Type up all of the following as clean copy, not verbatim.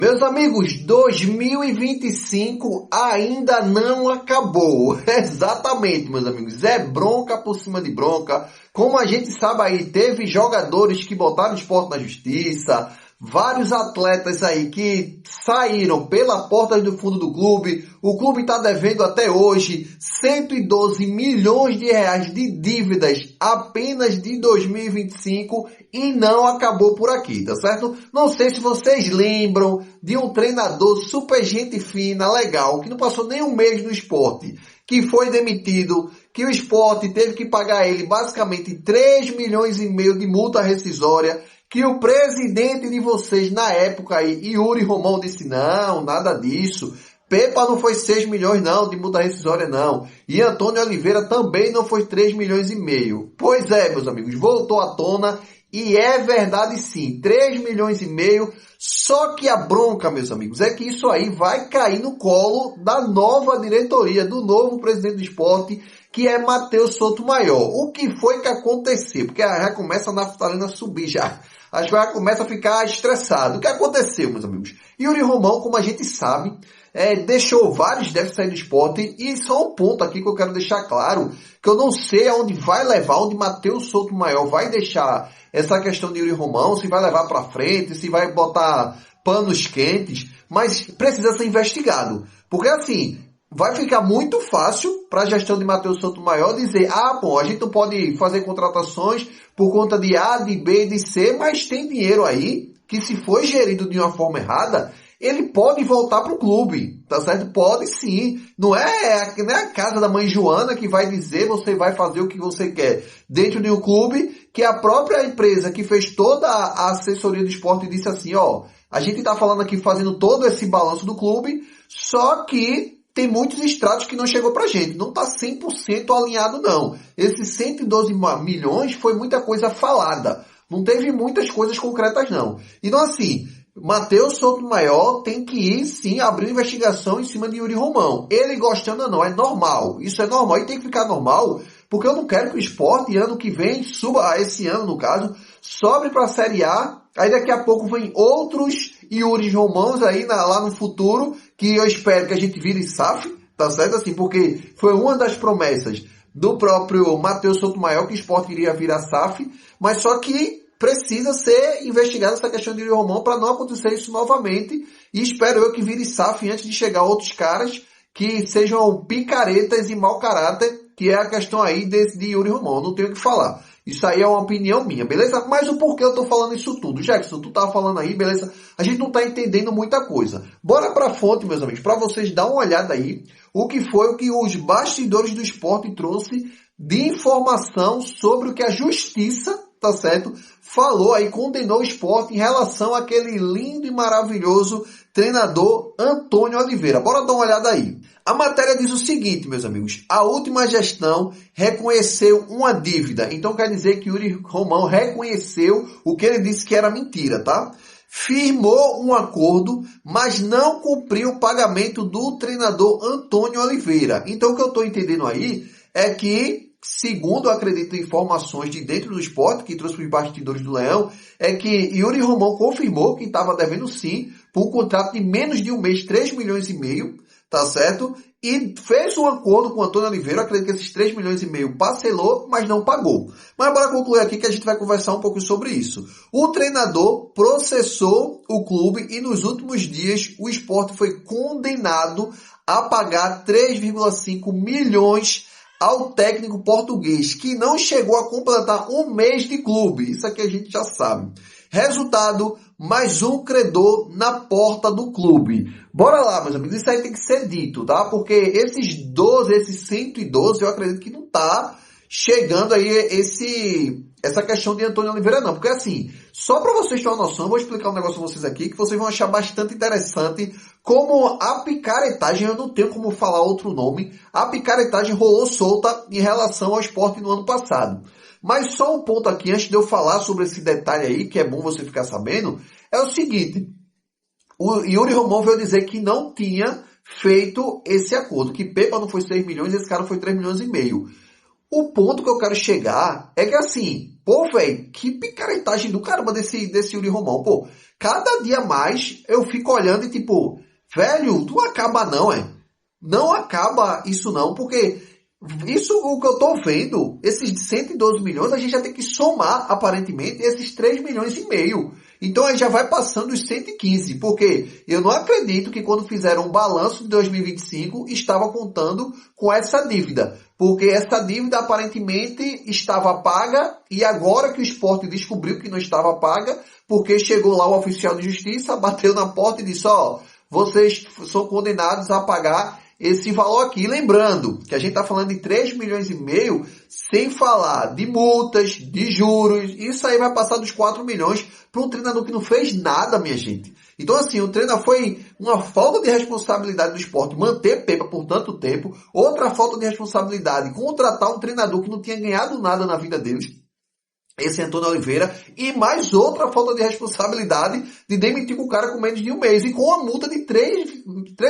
Meus amigos, 2025 ainda não acabou. Exatamente, meus amigos. É bronca por cima de bronca. Como a gente sabe aí, teve jogadores que botaram o Sport na justiça, vários atletas aí que saíram pela porta do fundo do clube. O clube está devendo até hoje 112 milhões de reais de dívidas apenas de 2025 e não acabou por aqui, tá certo? Não sei se vocês lembram de um treinador super gente fina, legal, que não passou nem um mês no Sport, que foi demitido, que o Sport teve que pagar ele basicamente 3 milhões e meio de multa rescisória, que o presidente de vocês na época aí, Yuri Romão, disse não, nada disso. Pepa não foi 6 milhões não, de multa rescisória não. E Antônio Oliveira também não foi 3 milhões e meio. Pois é, meus amigos, voltou à tona e é verdade sim, 3 milhões e meio. Só que a bronca, meus amigos, é que isso aí vai cair no colo da nova diretoria, do novo presidente do Sport, que é Matheus Souto Maior. O que foi que aconteceu? Porque já começa a naftalina a subir já. A gente já começa a ficar estressado. O que aconteceu, meus amigos? Yuri Romão, como a gente sabe, deixou vários déficits aí do Sport. E só um ponto aqui que eu quero deixar claro, que eu não sei aonde vai levar, onde Matheus Souto Maior vai deixar essa questão de Yuri Romão, se vai levar para frente, se vai botar panos quentes, mas precisa ser investigado. Porque assim, vai ficar muito fácil para a gestão de Matheus Souto Maior dizer, bom, a gente não pode fazer contratações por conta de A, de B, de C, mas tem dinheiro aí que, se for gerido de uma forma errada, ele pode voltar para o clube, tá certo? Pode sim. Não é a casa da mãe Joana que vai dizer você vai fazer o que você quer dentro de um clube, que a própria empresa que fez toda a assessoria do esporte disse assim, a gente está falando aqui fazendo todo esse balanço do clube, só que tem muitos extratos que não chegou pra gente. Não está 100% alinhado, não. Esses 112 milhões foi muita coisa falada. Não teve muitas coisas concretas, não. Então, assim, Matheus Souto Maior tem que ir, sim, abrir uma investigação em cima de Yuri Romão. Ele gostando ou não, é normal. Isso é normal e tem que ficar normal, porque eu não quero que o Sport, ano que vem, suba, esse ano, no caso, sobe para a Série A. Aí daqui a pouco vem outros Yuri Romãos aí lá no futuro, que eu espero que a gente vire SAF, tá certo? Assim, porque foi uma das promessas do próprio Matheus Souto Maior que o Sport iria virar SAF, mas só que precisa ser investigada essa questão de Yuri Romão para não acontecer isso novamente, e espero eu que vire SAF antes de chegar outros caras que sejam picaretas e mau caráter, que é a questão aí de Yuri Romão, não tenho o que falar. Isso aí é uma opinião minha, beleza? Mas o porquê eu tô falando isso tudo? Jackson, tu tava falando aí, beleza? A gente não tá entendendo muita coisa. Bora pra fonte, meus amigos, para vocês dar uma olhada aí o que foi o que os bastidores do esporte trouxe de informação sobre o que a justiça, tá certo, falou aí, condenou o Sport em relação àquele lindo e maravilhoso treinador Antônio Oliveira. Bora dar uma olhada aí. A matéria diz o seguinte, meus amigos, a última gestão reconheceu uma dívida. Então quer dizer que Yuri Romão reconheceu o que ele disse que era mentira, tá? Firmou um acordo, mas não cumpriu o pagamento do treinador Antônio Oliveira. Então o que eu estou entendendo aí é que, segundo eu acredito informações de dentro do Sport, que trouxe para os bastidores do Leão, é que Yuri Romão confirmou que estava devendo sim, por um contrato de menos de um mês, 3 milhões e meio, tá certo? E fez um acordo com o Antônio Oliveira, eu acredito que esses 3 milhões e meio parcelou, mas não pagou. Mas bora concluir aqui que a gente vai conversar um pouco sobre isso. O treinador processou o clube e nos últimos dias o Sport foi condenado a pagar 3,5 milhões ao técnico português, que não chegou a completar um mês de clube. Isso aqui a gente já sabe. Resultado, mais um credor na porta do clube. Bora lá, meus amigos. Isso aí tem que ser dito, tá? Porque esses 112, eu acredito que não tá chegando aí essa questão de Antônio Oliveira, não. Porque assim, só para vocês terem uma noção, eu vou explicar um negócio pra vocês aqui, que vocês vão achar bastante interessante, como a picaretagem, eu não tenho como falar outro nome, a picaretagem rolou solta em relação ao Sport no ano passado. Mas só um ponto aqui, antes de eu falar sobre esse detalhe aí, que é bom você ficar sabendo, é o seguinte, o Yuri Romão veio dizer que não tinha feito esse acordo, que Pepa não foi 6 milhões, esse cara foi 3 milhões e meio. O ponto que eu quero chegar é que assim, pô, velho, que picaretagem do caramba desse Yuri Romão, pô. cada dia mais eu fico olhando e tipo, velho, não acaba não, Não acaba isso não, porque isso o que eu tô vendo, esses 112 milhões, a gente já tem que somar, aparentemente, esses 3 milhões e meio. Então aí já vai passando os 115, porque eu não acredito que quando fizeram o balanço de 2025 estava contando com essa dívida. Porque essa dívida aparentemente estava paga e agora que o Sport descobriu que não estava paga, porque chegou lá o oficial de justiça, bateu na porta e disse, ó, vocês são condenados a pagar esse valor aqui. Lembrando que a gente está falando de 3 milhões e meio, sem falar de multas, de juros, isso aí vai passar dos 4 milhões para um treinador que não fez nada, minha gente. Então assim, o treinador foi uma falta de responsabilidade do Sport manter Pepa por tanto tempo, outra falta de responsabilidade contratar um treinador que não tinha ganhado nada na vida deles, esse Antônio Oliveira, e mais outra falta de responsabilidade de demitir o cara com menos de um mês e com a multa de 3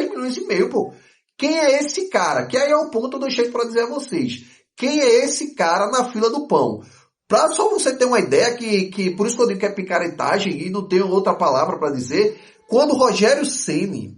milhões e meio, pô. Quem é esse cara? Que aí é o ponto que eu deixei para dizer a vocês. Quem é esse cara na fila do pão? Pra só você ter uma ideia, que por isso que eu digo que é picaretagem e não tenho outra palavra para dizer, quando Rogério Ceni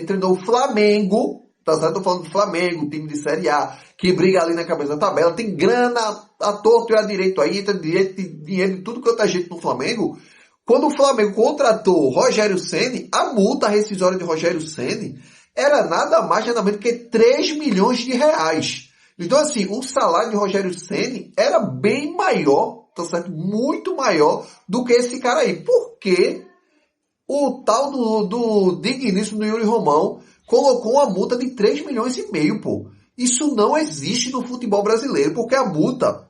treinou o Flamengo, tá certo? Tô falando do Flamengo, time de Série A, que briga ali na cabeça da tabela, tem grana à torto e à direito aí, tem dinheiro de tudo quanto é gente no Flamengo. Quando o Flamengo contratou Rogério Ceni, a multa rescisória de Rogério Ceni era nada mais nada menos que 3 milhões de reais. Então assim, o salário de Rogério Ceni era bem maior, tá certo? Muito maior do que esse cara aí. Porque o tal do digníssimo do Yuri Romão colocou uma multa de 3 milhões e meio, pô. Isso não existe no futebol brasileiro, porque a multa,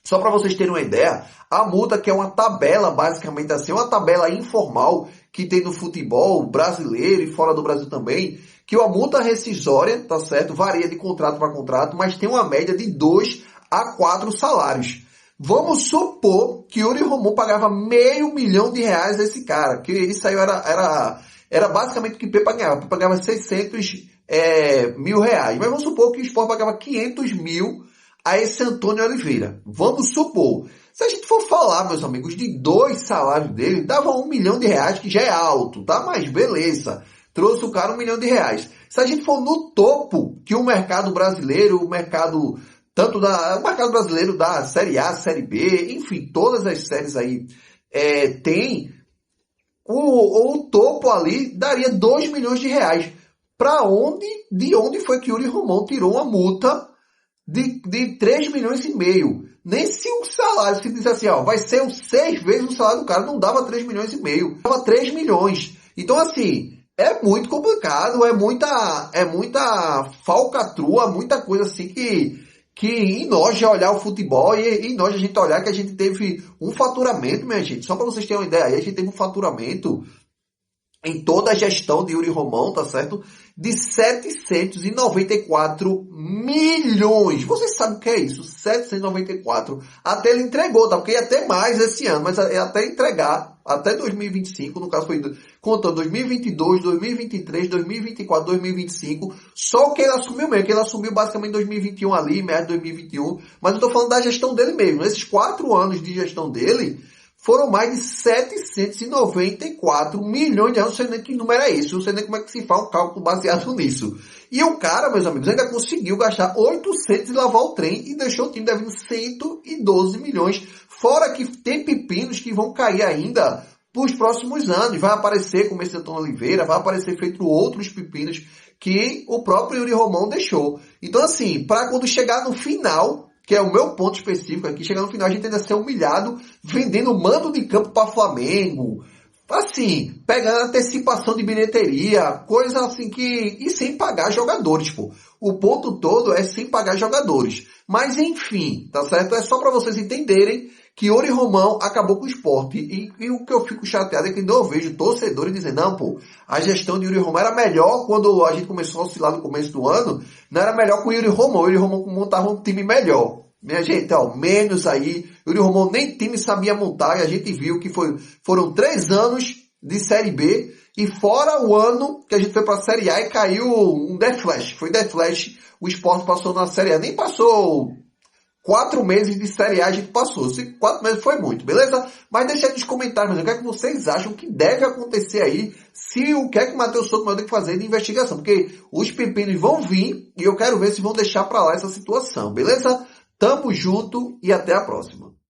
só para vocês terem uma ideia, a multa, que é uma tabela, basicamente assim, uma tabela informal que tem no futebol brasileiro e fora do Brasil também, que a multa rescisória, tá certo, varia de contrato para contrato, mas tem uma média de 2 a 4 salários. Vamos supor que Yuri Romão pagava R$500 mil a esse cara, que isso aí era basicamente o que Pepa ganhava. Pepa pagava 600 mil reais. Mas vamos supor que o Sport pagava 500 mil a esse Antônio Oliveira. Vamos supor. Se a gente for falar, meus amigos, de 2 salários dele, dava R$1 milhão, que já é alto, tá? Mas beleza. Trouxe o cara R$1 milhão. Se a gente for no topo que o mercado brasileiro, o mercado brasileiro da Série A, Série B, enfim, todas as séries aí tem, o topo ali daria R$2 milhões. De onde foi que Yuri Romão tirou uma multa de 3 milhões e meio? Nem se o salário, se diz assim, ó, vai ser 6 vezes o salário do cara, não dava 3 milhões e meio, dava 3 milhões. Então assim, é muito complicado, é muita falcatrua, muita coisa assim que enoja olhar o futebol e enoja a gente olhar que a gente teve um faturamento, minha gente, só para vocês terem uma ideia aí, a gente teve um faturamento em toda a gestão de Yuri Romão, tá certo? De 794 milhões. Vocês sabem o que é isso? 794. Até ele entregou, tá? Porque ia ter mais esse ano, mas até entregar, até 2025, no caso foi contando 2022, 2023, 2024, 2025, só que ele assumiu mesmo, que ele assumiu basicamente em 2021 ali, meados de 2021, mas eu tô falando da gestão dele mesmo. Esses 4 anos de gestão dele, foram mais de 794 milhões de reais. Não sei nem que número é esse. Não sei nem como é que se faz um cálculo baseado nisso. E o cara, meus amigos, ainda conseguiu gastar 800 e lavar o trem e deixou o time devendo 112 milhões. Fora que tem pepinos que vão cair ainda para os próximos anos. Vai aparecer, como esse Antônio Oliveira, vai aparecer feito outros pepinos que o próprio Yuri Romão deixou. Então, assim, para quando chegar no final, que é o meu ponto específico aqui, chegar no final a gente ainda ser humilhado vendendo mando de campo para Flamengo, assim, pegando antecipação de bilheteria, coisa assim e sem pagar jogadores, pô. O ponto todo é sem pagar jogadores. Mas enfim, tá certo? É só para vocês entenderem que Yuri Romão acabou com o Sport. E o que eu fico chateado é que não vejo torcedores dizendo, não, pô, a gestão de Yuri Romão era melhor quando a gente começou a oscilar no começo do ano, não era melhor com o Yuri Romão. O Yuri Romão montava um time melhor. Minha gente, ó, menos aí. Yuri Romão nem time sabia montar e a gente viu que foram 3 anos de Série B e fora o ano que a gente foi pra Série A e caiu um Death Flash. Foi Death Flash. O Sport passou na Série A. Nem passou 4 meses de Série A a gente passou. 4 meses foi muito, beleza? Mas deixa aí nos comentários, mas o que é que vocês acham que deve acontecer aí? Se o que é que o Matheus Souto vai ter que fazer de investigação? Porque os pepinos vão vir e eu quero ver se vão deixar pra lá essa situação, beleza? Tamo junto e até a próxima.